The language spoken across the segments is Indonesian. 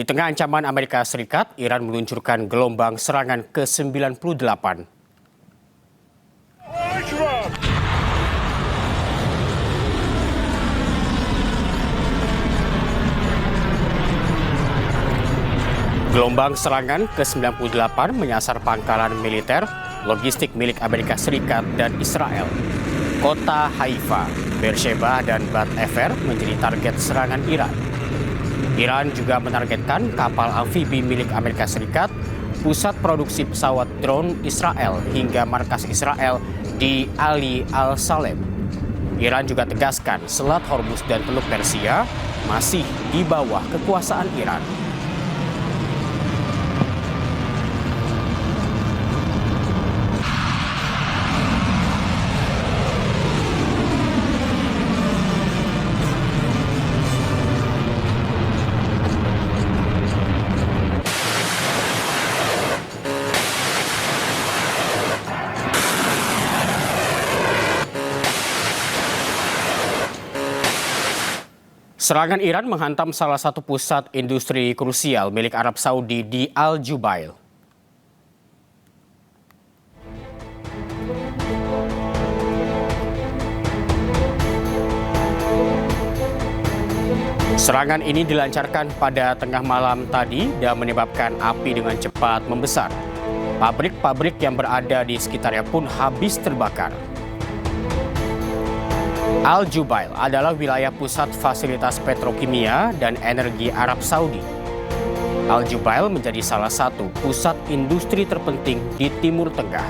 Di tengah ancaman Amerika Serikat, Iran meluncurkan gelombang serangan ke-98. Gelombang serangan ke-98 menyasar pangkalan militer, logistik milik Amerika Serikat dan Israel. Kota Haifa, Beersheba, dan Bat Efer menjadi target serangan Iran. Iran juga menargetkan kapal amfibi milik Amerika Serikat, pusat produksi pesawat drone Israel, hingga markas Israel di Ali Al-Salem. Iran juga tegaskan Selat Hormuz dan Teluk Persia masih di bawah kekuasaan Iran. Serangan Iran menghantam salah satu pusat industri krusial milik Arab Saudi di Al-Jubail. Serangan ini dilancarkan pada tengah malam tadi dan menyebabkan api dengan cepat membesar. Pabrik-pabrik yang berada di sekitarnya pun habis terbakar. Al-Jubail adalah wilayah pusat fasilitas petrokimia dan energi Arab Saudi. Al-Jubail menjadi salah satu pusat industri terpenting di Timur Tengah.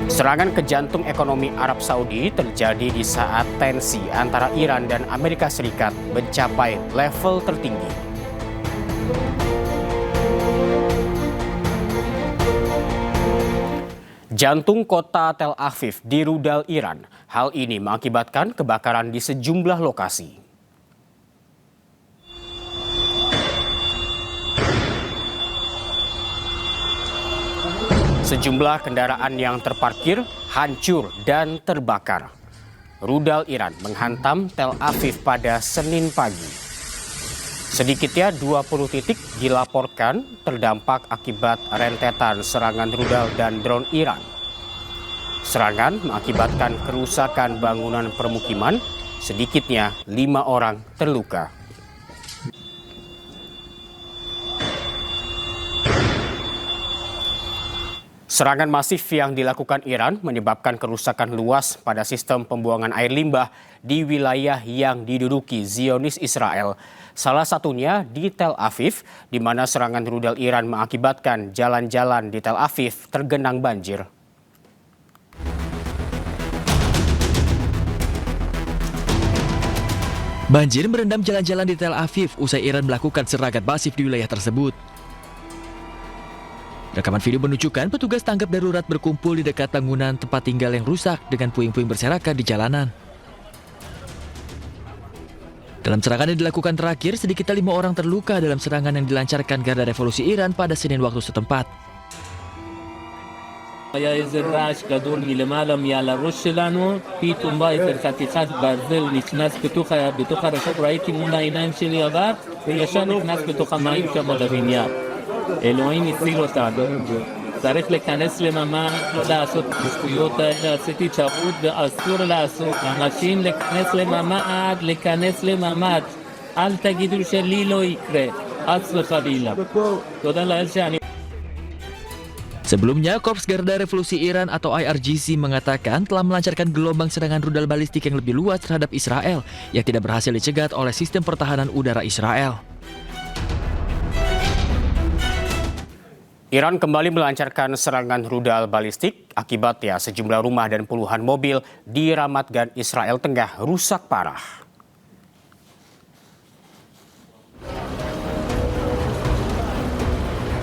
Serangan ke jantung ekonomi Arab Saudi terjadi di saat tensi antara Iran dan Amerika Serikat mencapai level tertinggi. Jantung kota Tel Aviv di rudal Iran. Hal ini mengakibatkan kebakaran di sejumlah lokasi. Sejumlah kendaraan yang terparkir hancur dan terbakar. Rudal Iran menghantam Tel Aviv pada Senin pagi. Sedikitnya 20 titik dilaporkan terdampak akibat rentetan serangan rudal dan drone Iran. Serangan mengakibatkan kerusakan bangunan permukiman, sedikitnya 5 orang terluka. Serangan masif yang dilakukan Iran menyebabkan kerusakan luas pada sistem pembuangan air limbah di wilayah yang diduduki Zionis Israel. Salah satunya di Tel Aviv, di mana serangan rudal Iran mengakibatkan jalan-jalan di Tel Aviv tergenang banjir. Banjir merendam jalan-jalan di Tel Aviv usai Iran melakukan serangan masif di wilayah tersebut. Rekaman video menunjukkan petugas tanggap darurat berkumpul di dekat bangunan tempat tinggal yang rusak dengan puing-puing berserakan di jalanan. Dalam serangan yang dilakukan terakhir, sedikitnya 5 orang terluka dalam serangan yang dilancarkan Garda Revolusi Iran pada Senin waktu setempat. היה איזה רעש גדול מלמעלה מעל הראש שלנו, פתאום בא איזה חתיכת ברזל נכנס בתוך הרחוב, ראיתי מול העיניים שלי עבר, וישר נכנס בתוך המים שם בבניין. אלוהים הציל אותנו. צריך להיכנס לממ"ד, לא לעשות את השטויות האלה, עשיתי טעות ואסור לעשות. אנשים להיכנס לממ"ד, אל תגידו שלי לא יקרה, חס וחלילה. תודה לאל שאני... Sebelumnya, Korps Garda Revolusi Iran atau IRGC mengatakan telah melancarkan gelombang serangan rudal balistik yang lebih luas terhadap Israel yang tidak berhasil dicegat oleh sistem pertahanan udara Israel. Iran kembali melancarkan serangan rudal balistik, akibatnya sejumlah rumah dan puluhan mobil di Ramat Gan, Israel Tengah rusak parah.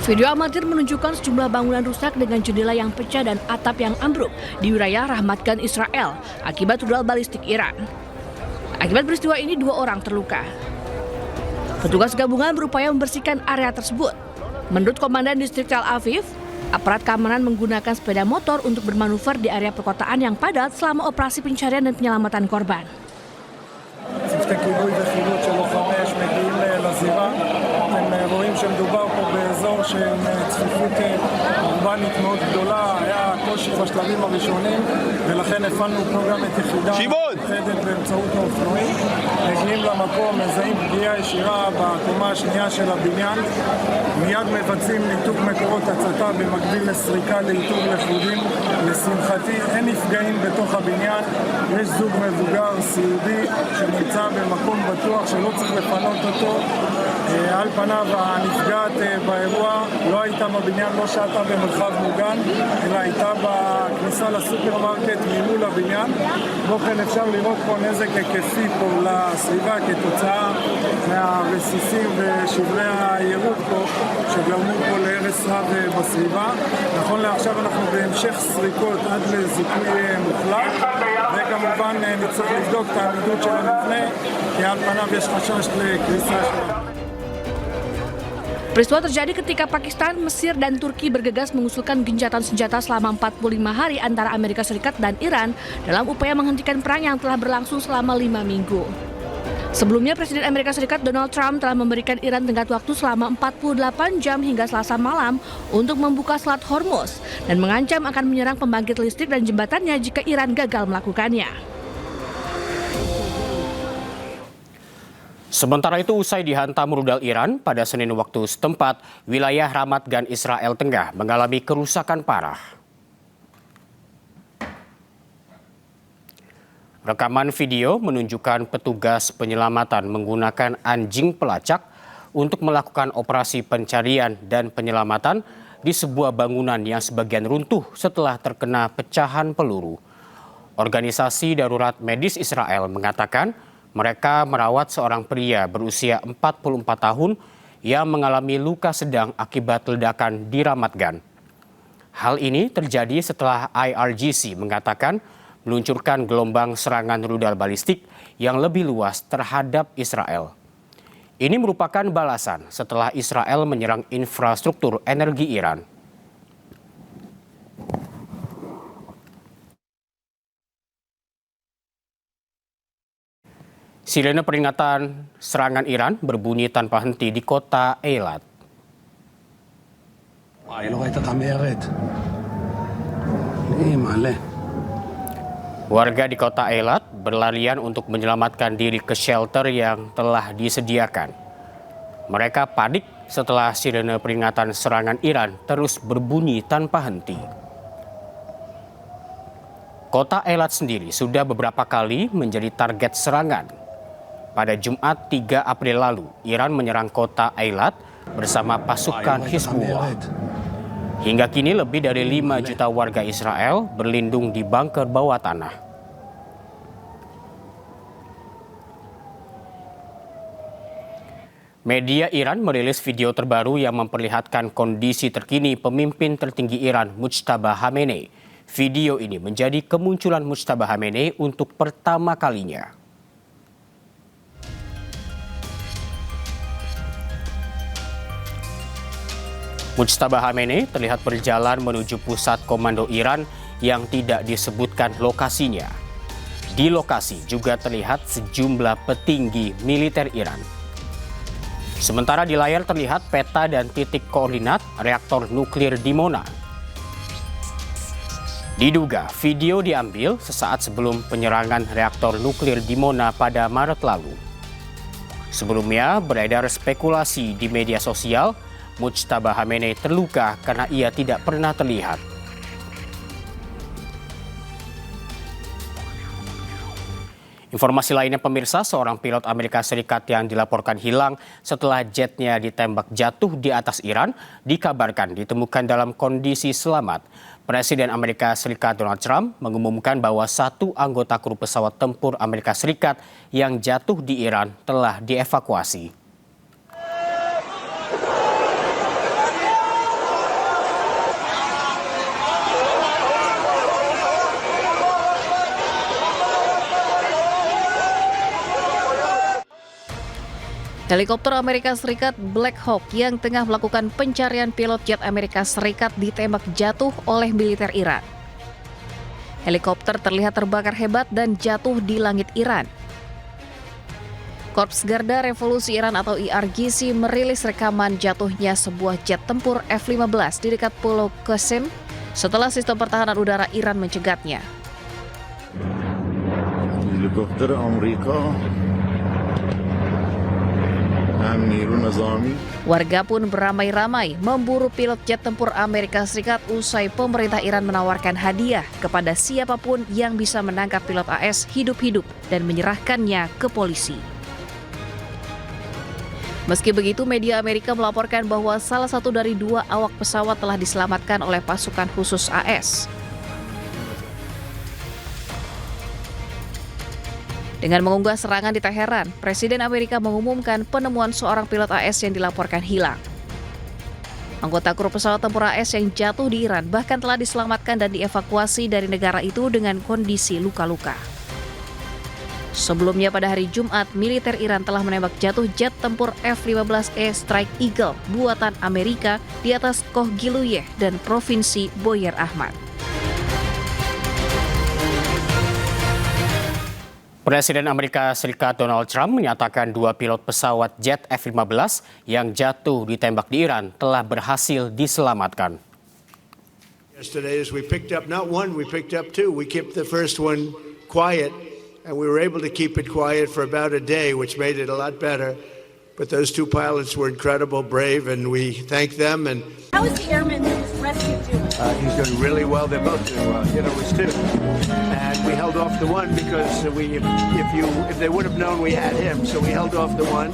Video amatir menunjukkan sejumlah bangunan rusak dengan jendela yang pecah dan atap yang ambruk di wilayah Ramat Gan, Israel akibat rudal balistik Iran. Akibat peristiwa ini 2 orang terluka. Petugas gabungan berupaya membersihkan area tersebut. Menurut Komandan Distrik Tel Aviv, aparat keamanan menggunakan sepeda motor untuk bermanuver di area perkotaan yang padat selama operasi pencarian dan penyelamatan korban. יודעים שמדובר פה באזור של צפיפות אורבנית מאוד גדולה, היה קושי בשלבים הראשונים, ולכן הפעלנו פה גם את יחידה מיוחדת באמצעות האופנועים. מגיעים למקום, מזהים פגיעה ישירה בקומה השנייה של הבניין, מיד מבצעים ניתוק מקורות הצתה במקביל לסריקה לאיתור לכודים. לשמחתי אין נפגעים בתוך הבניין, יש זוג מבוגר סיעודי שנמצא במקום בטוח שלא צריך לפנות אותו. על פניו הנפגעת באירוע לא הייתה בבניין, לא שהתה במרחב מוגן, אלא הייתה בכניסה לסופרמרקט ממול הבניין. כמו כן אפשר לראות פה נזק היקפי פה לסביבה כתוצאה מהרסיסים ושברי הירוק פה שגרמו פה להרס רב בסביבה. נכון לעכשיו אנחנו בהמשך סריקות עד לזיכוי מוחלט, וכמובן נצטרך לבדוק את העמידות של המבנה, כי על פניו יש חשש לקריסה שלו. Peristiwa terjadi ketika Pakistan, Mesir, dan Turki bergegas mengusulkan gencatan senjata selama 45 hari antara Amerika Serikat dan Iran dalam upaya menghentikan perang yang telah berlangsung selama 5 minggu. Sebelumnya, Presiden Amerika Serikat Donald Trump telah memberikan Iran tenggat waktu selama 48 jam hingga Selasa malam untuk membuka Selat Hormuz dan mengancam akan menyerang pembangkit listrik dan jembatannya jika Iran gagal melakukannya. Sementara itu, usai dihantam rudal Iran pada Senin waktu setempat, wilayah Ramat Gan Israel Tengah mengalami kerusakan parah. Rekaman video menunjukkan petugas penyelamatan menggunakan anjing pelacak untuk melakukan operasi pencarian dan penyelamatan di sebuah bangunan yang sebagian runtuh setelah terkena pecahan peluru. Organisasi Darurat Medis Israel mengatakan mereka merawat seorang pria berusia 44 tahun yang mengalami luka sedang akibat ledakan di Ramat Gan. Hal ini terjadi setelah IRGC mengatakan meluncurkan gelombang serangan rudal balistik yang lebih luas terhadap Israel. Ini merupakan balasan setelah Israel menyerang infrastruktur energi Iran. Sirene peringatan serangan Iran berbunyi tanpa henti di kota Eilat. Warga di kota Eilat berlarian untuk menyelamatkan diri ke shelter yang telah disediakan. Mereka panik setelah sirene peringatan serangan Iran terus berbunyi tanpa henti. Kota Eilat sendiri sudah beberapa kali menjadi target serangan. Pada Jumat 3 April lalu, Iran menyerang kota Eilat bersama pasukan Hizbullah. Hingga kini lebih dari 5 juta warga Israel berlindung di bunker bawah tanah. Media Iran merilis video terbaru yang memperlihatkan kondisi terkini pemimpin tertinggi Iran, Mujtaba Khamenei. Video ini menjadi kemunculan Mujtaba Khamenei untuk pertama kalinya. Mujtaba Khamenei terlihat berjalan menuju pusat komando Iran yang tidak disebutkan lokasinya. Di lokasi juga terlihat sejumlah petinggi militer Iran. Sementara di layar terlihat peta dan titik koordinat reaktor nuklir Dimona. Diduga video diambil sesaat sebelum penyerangan reaktor nuklir Dimona pada Maret lalu. Sebelumnya beredar spekulasi di media sosial Mujtaba Khamenei terluka karena ia tidak pernah terlihat. Informasi lainnya pemirsa, seorang pilot Amerika Serikat yang dilaporkan hilang setelah jetnya ditembak jatuh di atas Iran dikabarkan ditemukan dalam kondisi selamat. Presiden Amerika Serikat Donald Trump mengumumkan bahwa satu anggota kru pesawat tempur Amerika Serikat yang jatuh di Iran telah dievakuasi. Helikopter Amerika Serikat Black Hawk yang tengah melakukan pencarian pilot jet Amerika Serikat ditembak jatuh oleh militer Iran. Helikopter terlihat terbakar hebat dan jatuh di langit Iran. Korps Garda Revolusi Iran atau IRGC merilis rekaman jatuhnya sebuah jet tempur F-15 di dekat Pulau Qasem setelah sistem pertahanan udara Iran mencegatnya. Helikopter Amerika. Warga pun beramai-ramai memburu pilot jet tempur Amerika Serikat usai pemerintah Iran menawarkan hadiah kepada siapapun yang bisa menangkap pilot AS hidup-hidup dan menyerahkannya ke polisi. Meski begitu, media Amerika melaporkan bahwa salah satu dari 2 awak pesawat telah diselamatkan oleh pasukan khusus AS. Dengan mengunggah serangan di Teheran, Presiden Amerika mengumumkan penemuan seorang pilot AS yang dilaporkan hilang. Anggota kru pesawat tempur AS yang jatuh di Iran bahkan telah diselamatkan dan dievakuasi dari negara itu dengan kondisi luka-luka. Sebelumnya pada hari Jumat, militer Iran telah menembak jatuh jet tempur F-15E Strike Eagle buatan Amerika di atas Kohgiluyeh dan Provinsi Boyer Ahmad. Presiden Amerika Serikat Donald Trump menyatakan 2 pilot pesawat jet F-15 yang jatuh ditembak di Iran telah berhasil diselamatkan. Yesterday, as we picked up not one, we picked up 2. We kept the first one quiet, and we were able to keep it quiet for about a day, which made it a lot better. But those 2 pilots were incredible, brave, and we thank them. And how is the airman that was rescued doing? He's doing really well. They're both doing well. It was 2, and we held off the one because if they would have known we had him, so we held off the one.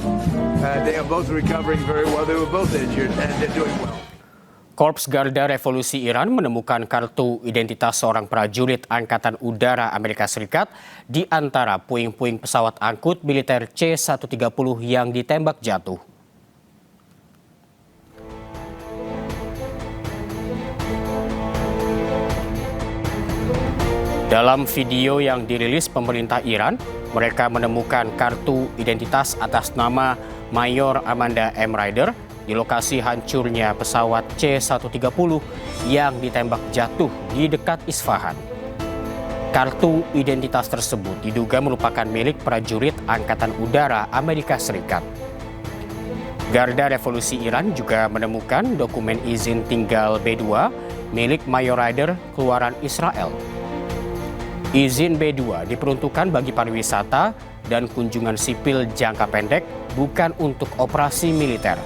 They are both recovering very well. They were both injured, and they're doing well. Korps Garda Revolusi Iran menemukan kartu identitas seorang prajurit Angkatan Udara Amerika Serikat di antara puing-puing pesawat angkut militer C-130 yang ditembak jatuh. Dalam video yang dirilis pemerintah Iran, mereka menemukan kartu identitas atas nama Mayor Amanda M. Ryder di lokasi hancurnya pesawat C-130 yang ditembak jatuh di dekat Isfahan. Kartu identitas tersebut diduga merupakan milik prajurit Angkatan Udara Amerika Serikat. Garda Revolusi Iran juga menemukan dokumen izin tinggal B2 milik Mayor Ryder keluaran Israel. Izin B2 diperuntukkan bagi pariwisata dan kunjungan sipil jangka pendek, bukan untuk operasi militer.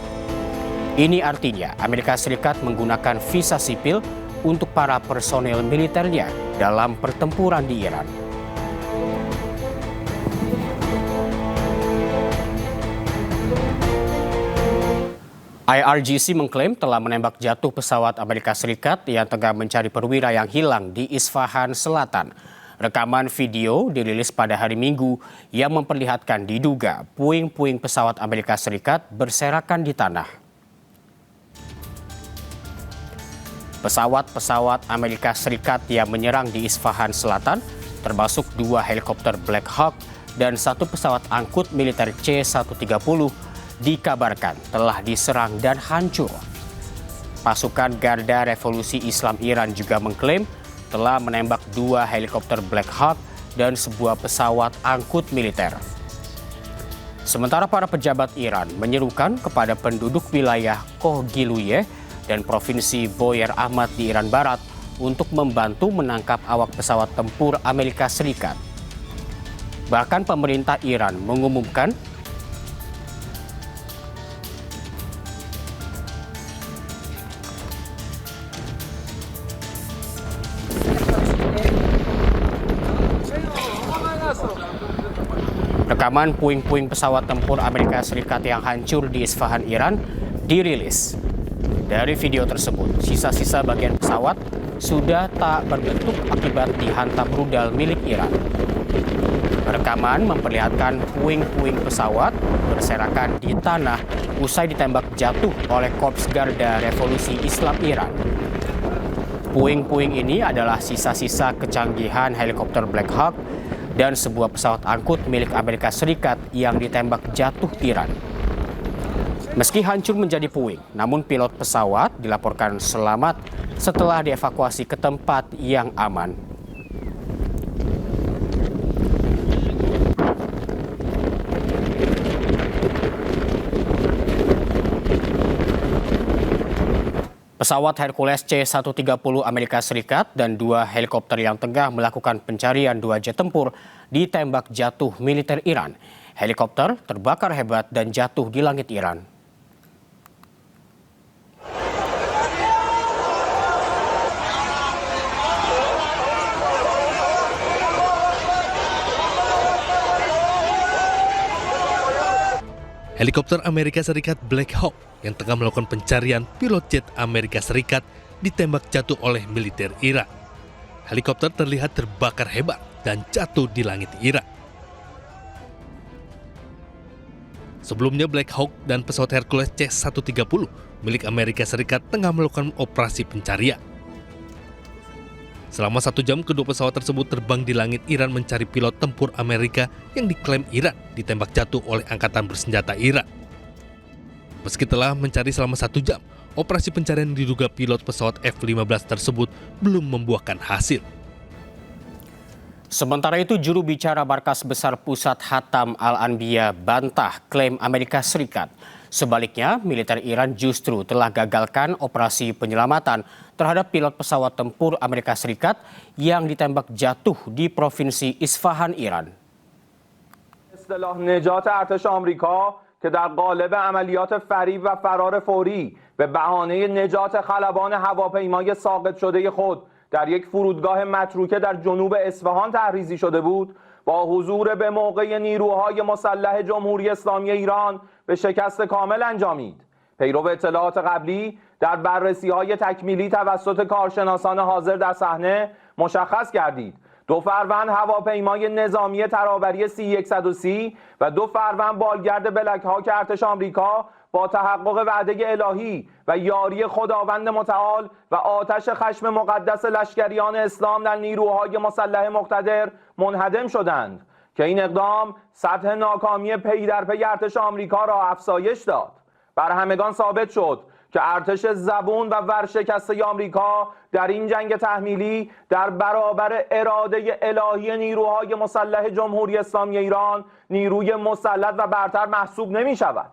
Ini artinya Amerika Serikat menggunakan visa sipil untuk para personel militernya dalam pertempuran di Iran. IRGC mengklaim telah menembak jatuh pesawat Amerika Serikat yang tengah mencari perwira yang hilang di Isfahan Selatan. Rekaman video dirilis pada hari Minggu yang memperlihatkan diduga puing-puing pesawat Amerika Serikat berserakan di tanah. Pesawat-pesawat Amerika Serikat yang menyerang di Isfahan Selatan, termasuk 2 helikopter Black Hawk dan 1 pesawat angkut militer C-130, dikabarkan telah diserang dan hancur. Pasukan Garda Revolusi Islam Iran juga mengklaim telah menembak 2 helikopter Black Hawk dan sebuah pesawat angkut militer. Sementara para pejabat Iran menyerukan kepada penduduk wilayah Kohgiluyeh dan Provinsi Boyer Ahmad di Iran Barat untuk membantu menangkap awak pesawat tempur Amerika Serikat. Bahkan pemerintah Iran mengumumkan rekaman puing-puing pesawat tempur Amerika Serikat yang hancur di Isfahan, Iran dirilis. Dari video tersebut, sisa-sisa bagian pesawat sudah tak berbentuk akibat dihantam rudal milik Iran. Rekaman memperlihatkan puing-puing pesawat berserakan di tanah usai ditembak jatuh oleh Korps Garda Revolusi Islam Iran. Puing-puing ini adalah sisa-sisa kecanggihan helikopter Black Hawk dan sebuah pesawat angkut milik Amerika Serikat yang ditembak jatuh Iran. Meski hancur menjadi puing, namun pilot pesawat dilaporkan selamat setelah dievakuasi ke tempat yang aman. Pesawat Hercules C-130 Amerika Serikat dan 2 helikopter yang tengah melakukan pencarian 2 jet tempur ditembak jatuh militer Iran. Helikopter terbakar hebat dan jatuh di langit Iran. Helikopter Amerika Serikat Black Hawk yang tengah melakukan pencarian pilot jet Amerika Serikat ditembak jatuh oleh militer Iran. Helikopter terlihat terbakar hebat dan jatuh di langit Iran. Sebelumnya Black Hawk dan pesawat Hercules C-130 milik Amerika Serikat tengah melakukan operasi pencarian. Selama 1 jam, kedua pesawat tersebut terbang di langit Iran mencari pilot tempur Amerika yang diklaim Iran ditembak jatuh oleh angkatan bersenjata Iran. Meski telah mencari selama 1 jam, operasi pencarian yang diduga pilot pesawat F-15 tersebut belum membuahkan hasil. Sementara itu, juru bicara Markas Besar Pusat Hatam Al-Anbiya bantah klaim Amerika Serikat. Sebaliknya, militer Iran justru telah gagalkan operasi penyelamatan terhadap pilot pesawat tempur Amerika Serikat yang ditembak jatuh di provinsi Isfahan, Iran. اصطلاح نجات ارتش آمریکا که در قالب عملیات فریب و فرار فوری به بهانه نجات خلبان هواپیمای ساقط شده خود در یک فرودگاه متروکه در جنوب اصفهان تحریزی شده بود، با حضور به موقع نیروهای مسلح جمهوری اسلامی ایران به شکست کامل انجامید. پیرو اطلاعات قبلی در بررسی‌های تکمیلی توسط کارشناسان حاضر در صحنه مشخص گردید 2 فروند هواپیمای نظامی ترابری C-130 و 2 فروند بالگرد بلک هاک ارتش آمریکا با تحقق وعده الهی و یاری خداوند متعال و آتش خشم مقدس لشکریان اسلام در نیروهای مسلح مقتدر منهدم شدند که این اقدام سطح ناکامی پی در پی ارتش آمریکا را افزایش داد. بر همگان ثابت شد که ارتش زبون و ورشکسته آمریکا در این جنگ تحمیلی در برابر اراده الهی نیروهای مسلح جمهوری اسلامی ایران نیروی مسلط و برتر محسوب نمی شود.